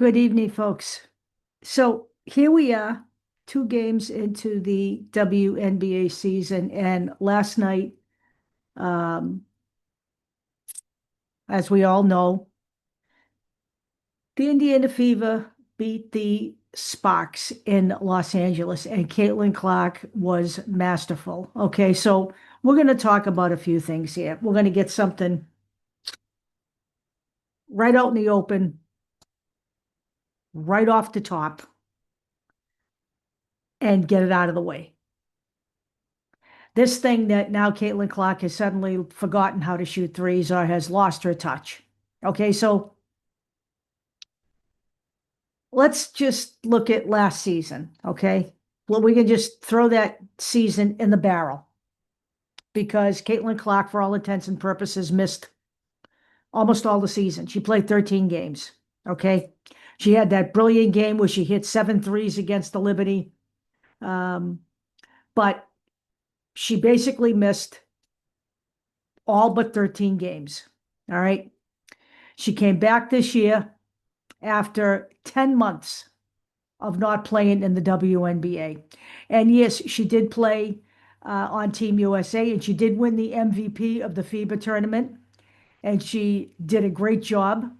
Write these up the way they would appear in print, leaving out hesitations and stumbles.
Good evening, folks. So here we are, 2 games into the WNBA season, and last night, um, as we all know, the Indiana Fever beat the Sparks in Los Angeles, and Caitlin Clark was masterful. Okay, so we're going to talk about a few things here. We're going to get something right out in the open, right off the top, and get it out of the way. This thing that now Caitlin Clark has suddenly forgotten how to shoot threes or has lost her touch. Okay, so let's just look at last season. Okay, well, we can just throw that season in the barrel because Caitlin Clark, for all intents and purposes, missed almost all the season. She played 13 games. Okay, she had that brilliant game where she hit 7 threes against the Liberty, but she basically missed all but 13 games. All right. She came back this year after 10 months of not playing in the WNBA. And yes, she did play on Team USA, and she did win the MVP of the FIBA tournament, and she did a great job.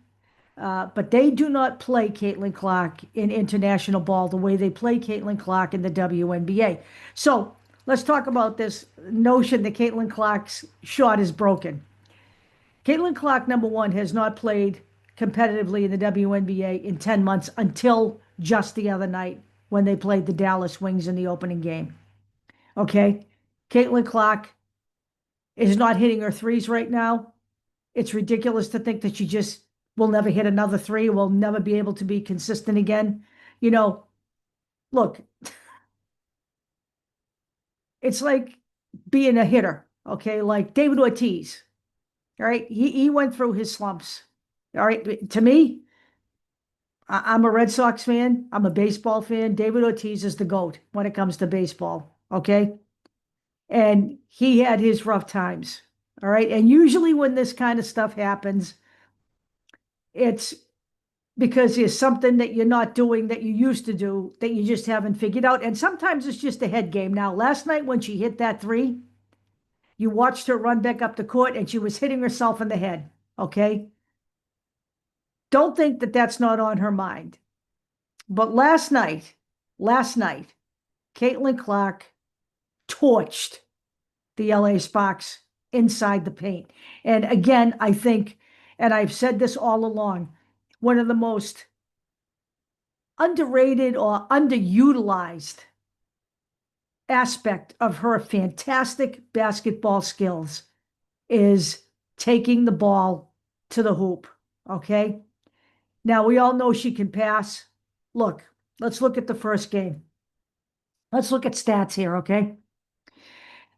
But they do not play Caitlin Clark in international ball the way they play Caitlin Clark in the WNBA. So let's talk about this notion that Caitlin Clark's shot is broken. Caitlin Clark, number one, has not played competitively in the WNBA in 10 months until just the other night when they played the Dallas Wings in the opening game. Okay? Caitlin Clark is not hitting her threes right now. It's ridiculous to think that she just will never hit another three, will never be able to be consistent again. You know, look, it's like being a hitter, okay? Like David Ortiz, all right? He went through his slumps. All right. To me, I'm a Red Sox fan. I'm a baseball fan. David Ortiz is the GOAT when it comes to baseball. Okay. And he had his rough times. All right. And usually when this kind of stuff happens, it's because there's something that you're not doing that you used to do that you just haven't figured out. And sometimes it's just a head game. Now, last night when she hit that three, you watched her run back up the court and she was hitting herself in the head. Okay. Don't think that that's not on her mind. But last night, Caitlin Clark torched the LA Sparks inside the paint. And again, I think, and I've said this all along, one of the most underrated or underutilized aspect of her fantastic basketball skills is taking the ball to the hoop. Okay. Now we all know she can pass. Look, let's look at the first game. Let's look at stats here, okay?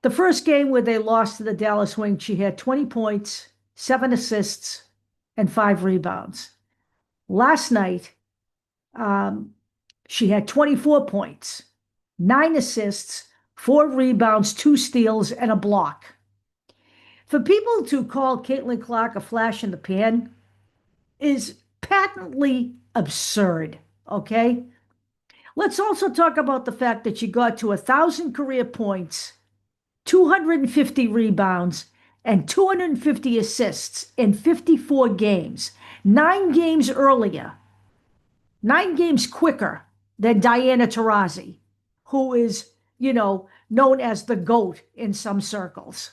The first game where they lost to the Dallas Wings, she had 20 points, 7 assists, and 5 rebounds. Last night, she had 24 points, 9 assists, 4 rebounds, 2 steals, and a block. For people to call Caitlin Clark a flash in the pan is patently absurd, okay? Let's also talk about the fact that she got to 1,000 career points, 250 rebounds, and 250 assists in 54 games, 9 games earlier, 9 games quicker than Diana Taurasi, who is, known as the GOAT in some circles.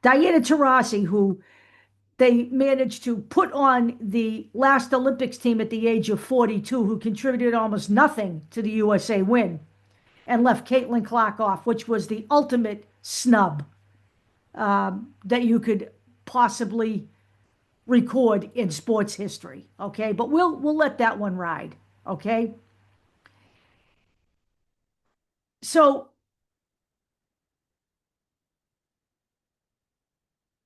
Diana Taurasi, who they managed to put on the last Olympics team at the age of 42, who contributed almost nothing to the USA win, and left Caitlin Clark off, which was the ultimate snub that you could possibly record in sports history. Okay, but we'll let that one ride. Okay, so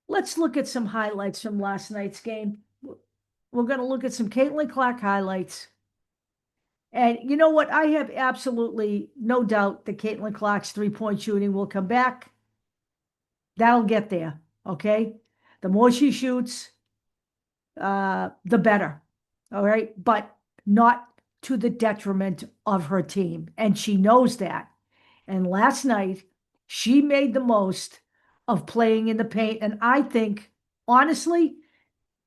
let's look at some highlights from last night's game. We're going to look at some Caitlin Clark highlights. And you know what? I have absolutely no doubt that Caitlin Clark's three-point shooting will come back. That'll get there, okay? The more she shoots, the better, all right? But not to the detriment of her team. And she knows that. And last night, she made the most of playing in the paint. And I think, honestly,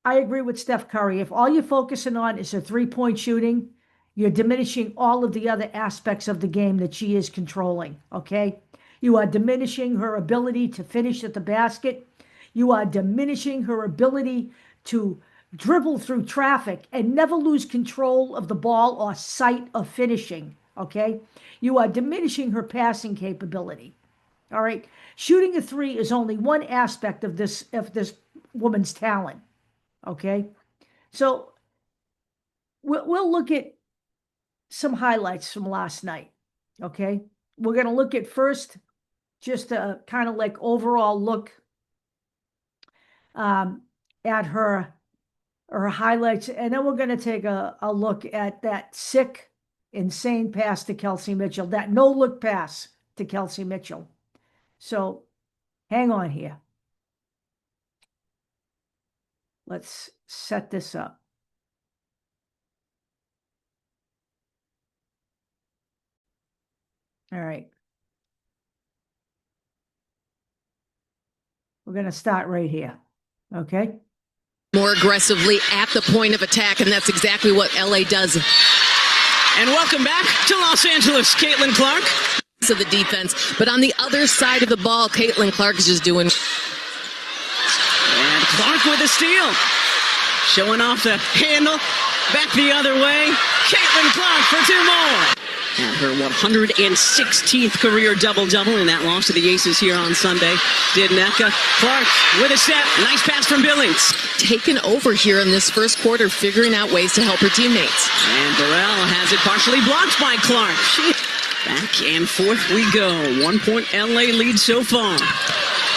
I agree with Steph Curry. If all you're focusing on is a three-point shooting, you're diminishing all of the other aspects of the game that she is controlling, okay? You are diminishing her ability to finish at the basket. You are diminishing her ability to dribble through traffic and never lose control of the ball or sight of finishing, okay? You are diminishing her passing capability. All right. Shooting a three is only one aspect of this woman's talent. Okay. So we'll look at some highlights from last night. Okay. We're going to look at first just a kind of like overall look at her highlights, and then we're going to take a look at that sick, insane pass to Kelsey Mitchell, that no look pass to Kelsey Mitchell. So hang on here. Let's set this up. All right. We're going to start right here. Okay. More aggressively at the point of attack, and that's exactly what LA does. And welcome back to Los Angeles, Caitlin Clark. So the defense, but on the other side of the ball, Caitlin Clark is just doing. And Clark with a steal. Showing off the handle. Back the other way. Caitlin Clark for two more. And her 116th career double-double in that loss to the Aces here on Sunday. Did Nneka. Clark with a step. Nice pass from Billings. Taken over here in this first quarter, figuring out ways to help her teammates. And Burrell has it partially blocked by Clark. Back and forth we go. 1 point LA lead so far.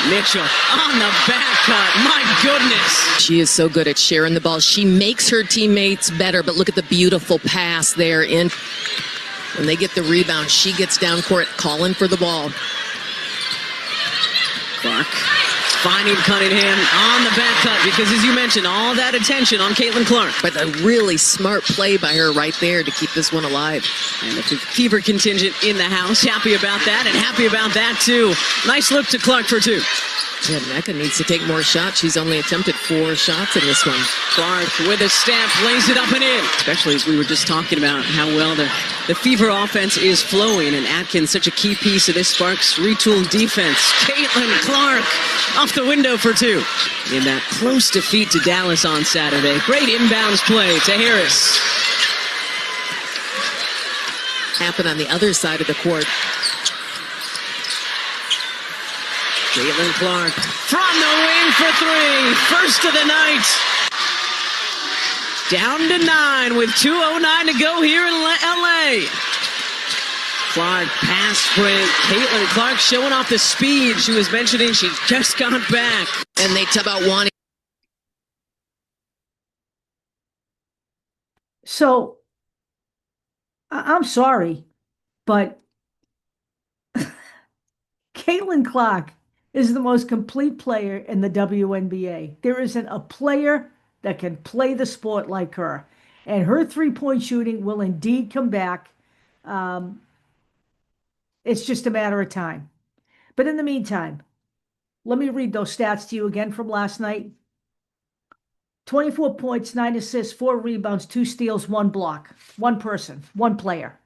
Mitchell on the back cut. My goodness. She is so good at sharing the ball. She makes her teammates better, but look at the beautiful pass there in. When they get the rebound, she gets down court, calling for the ball. Clark finding Cunningham on the back cut because, as you mentioned, all that attention on Caitlin Clark. But a really smart play by her right there to keep this one alive. And the Fever contingent in the house, happy about that, and happy about that, too. Nice look to Clark for two. Yeah, Nneka needs to take more shots. She's only attempted 4 shots in this one. Clark with a step, lays it up and in. Especially as we were just talking about how well the Fever offense is flowing, and Atkins such a key piece of this Sparks retooled defense. Caitlin Clark off the window for two. In that close defeat to Dallas on Saturday. Great inbounds play to Harris. Happen on the other side of the court. Caitlin Clark from the wing for three. First of the night. Down to 9 with 2:09 to go here in LA. Clark pass sprint. Caitlin Clark showing off the speed she was mentioning. She just got back. And they talk about wanting. So I'm sorry, but Caitlin Clark is the most complete player in the WNBA. There isn't a player that can play the sport like her. And her three-point shooting will indeed come back. It's just a matter of time. But in the meantime, let me read those stats to you again from last night. 24 points, 9 assists, 4 rebounds, 2 steals, 1 block. One person, one player,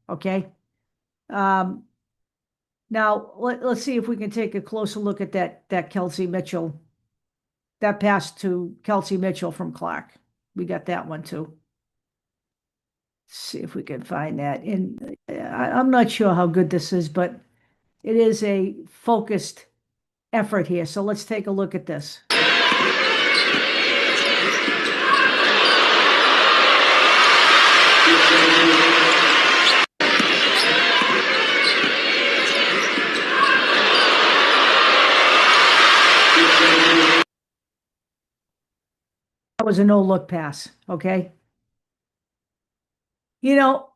okay? Now, let's see if we can take a closer look at that Kelsey Mitchell, that pass to Kelsey Mitchell from Clark. We got that one too. Let's see if we can find that. And I'm not sure how good this is, but it is a focused effort here. So let's take a look at this. That was a no-look pass, okay? You know,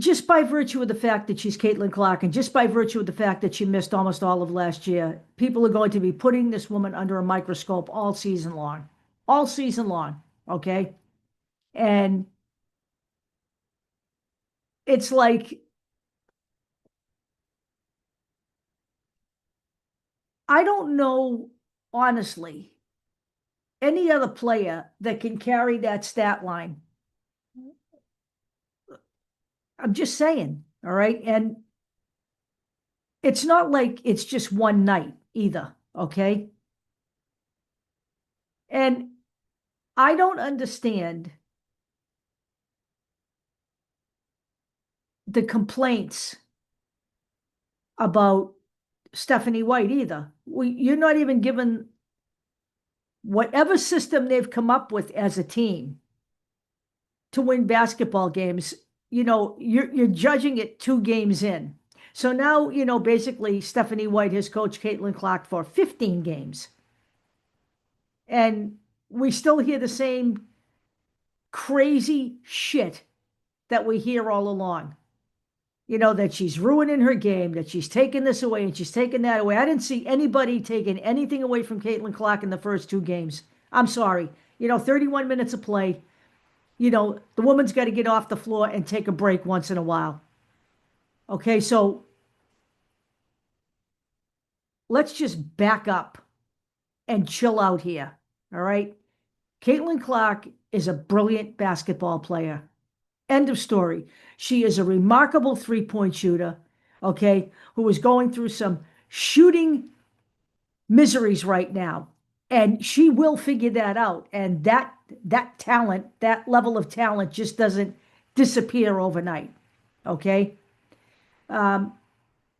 just by virtue of the fact that she's Caitlin Clark and just by virtue of the fact that she missed almost all of last year, people are going to be putting this woman under a microscope all season long. All season long, okay? And it's like, I don't know, honestly, any other player that can carry that stat line. I'm just saying, all right? And it's not like it's just one night either, okay? And I don't understand the complaints about Stephanie White either. You're not even given whatever system they've come up with as a team to win basketball games. You're judging it 2 games in. So now, basically Stephanie White has coached Caitlin Clark for 15 games. And we still hear the same crazy shit that we hear all along. That she's ruining her game, that she's taking this away and she's taking that away. I didn't see anybody taking anything away from Caitlin Clark in the first 2 games. I'm sorry. 31 minutes of play. The woman's got to get off the floor and take a break once in a while. Okay, so let's just back up and chill out here. All right. Caitlin Clark is a brilliant basketball player. End of story. She is a remarkable 3-point shooter, okay, who is going through some shooting miseries right now. And she will figure that out. And that talent, that level of talent just doesn't disappear overnight, okay?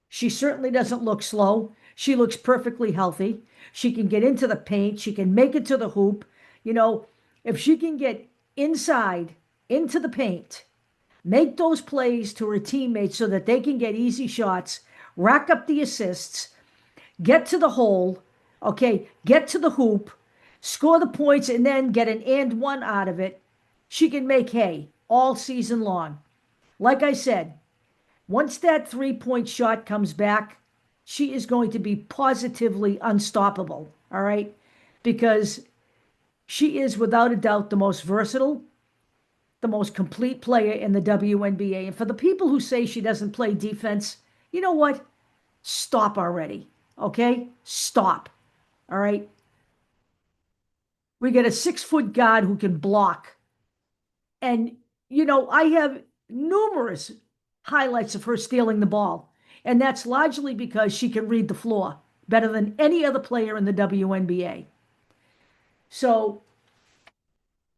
She certainly doesn't look slow. She looks perfectly healthy. She can get into the paint. She can make it to the hoop. If she can get inside into the paint, make those plays to her teammates so that they can get easy shots, rack up the assists, get to the hole, okay, get to the hoop, score the points, and then get an and one out of it, she can make hay all season long. Like I said, once that 3-point shot comes back, she is going to be positively unstoppable, all right? Because she is without a doubt the most versatile, the most complete player in the WNBA. And for the people who say she doesn't play defense, you know what? Stop already, okay? Stop, all right? We get a 6-foot guard who can block. And, I have numerous highlights of her stealing the ball. And that's largely because she can read the floor better than any other player in the WNBA. So,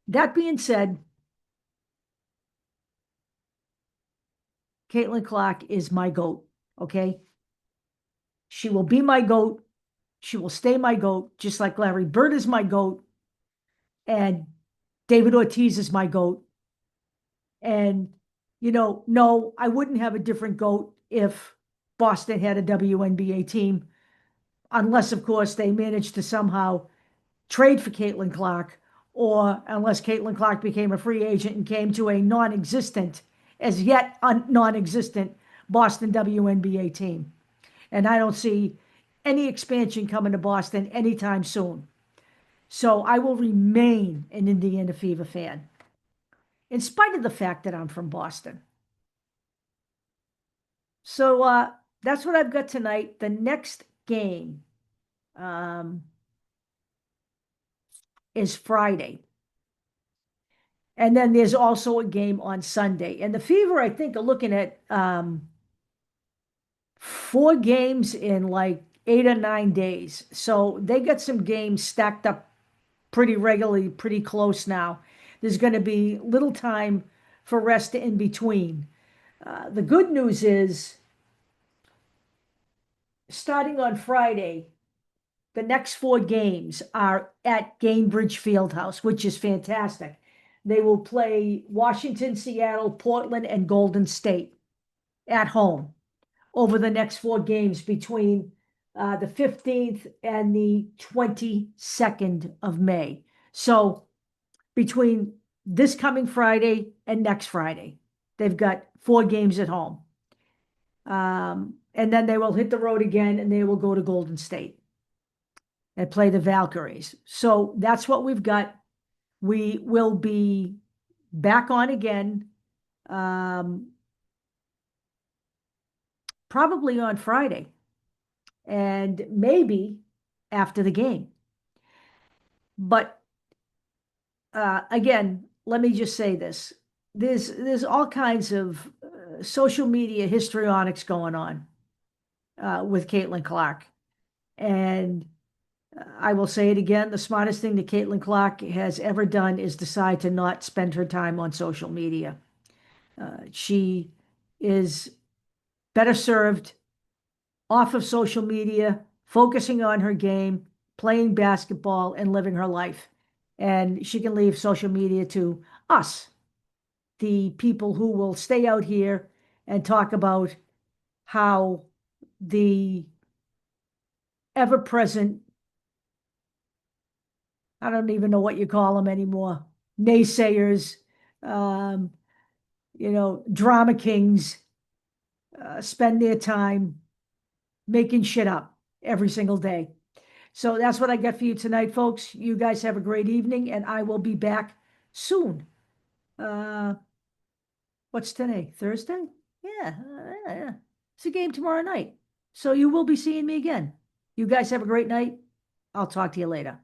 that being said, Caitlin Clark is my GOAT, okay? She will be my GOAT. She will stay my GOAT, just like Larry Bird is my GOAT, and David Ortiz is my GOAT. And, no, I wouldn't have a different GOAT if Boston had a WNBA team, unless, of course, they managed to somehow trade for Caitlin Clark, or unless Caitlin Clark became a free agent and came to a as yet non-existent Boston WNBA team. And I don't see any expansion coming to Boston anytime soon. So I will remain an Indiana Fever fan, in spite of the fact that I'm from Boston. So that's what I've got tonight. The next game is Friday. And then there's also a game on Sunday. And the Fever, I think, are looking at 4 games in like 8 or 9 days. So they got some games stacked up pretty regularly, pretty close now. There's going to be little time for rest in between. The good news is, starting on Friday, the next 4 games are at Gainbridge Fieldhouse, which is fantastic. They will play Washington, Seattle, Portland, and Golden State at home over the next 4 games between the 15th and the 22nd of May. So between this coming Friday and next Friday. They've got 4 games at home. And then they will hit the road again and they will go to Golden State and play the Valkyries. So that's what we've got. We will be back on again, probably on Friday and maybe after the game. But again, let me just say this. There's all kinds of social media histrionics going on with Caitlin Clark. And I will say it again, the smartest thing that Caitlin Clark has ever done is decide to not spend her time on social media. She is better served off of social media, focusing on her game, playing basketball, and living her life. And she can leave social media to us, the people who will stay out here and talk about how the ever present, I don't even know what you call them anymore, naysayers, drama kings, spend their time making shit up every single day. So that's what I got for you tonight, folks. You guys have a great evening, and I will be back soon. What's today? Thursday? Yeah, yeah. It's a game tomorrow night. So you will be seeing me again. You guys have a great night. I'll talk to you later.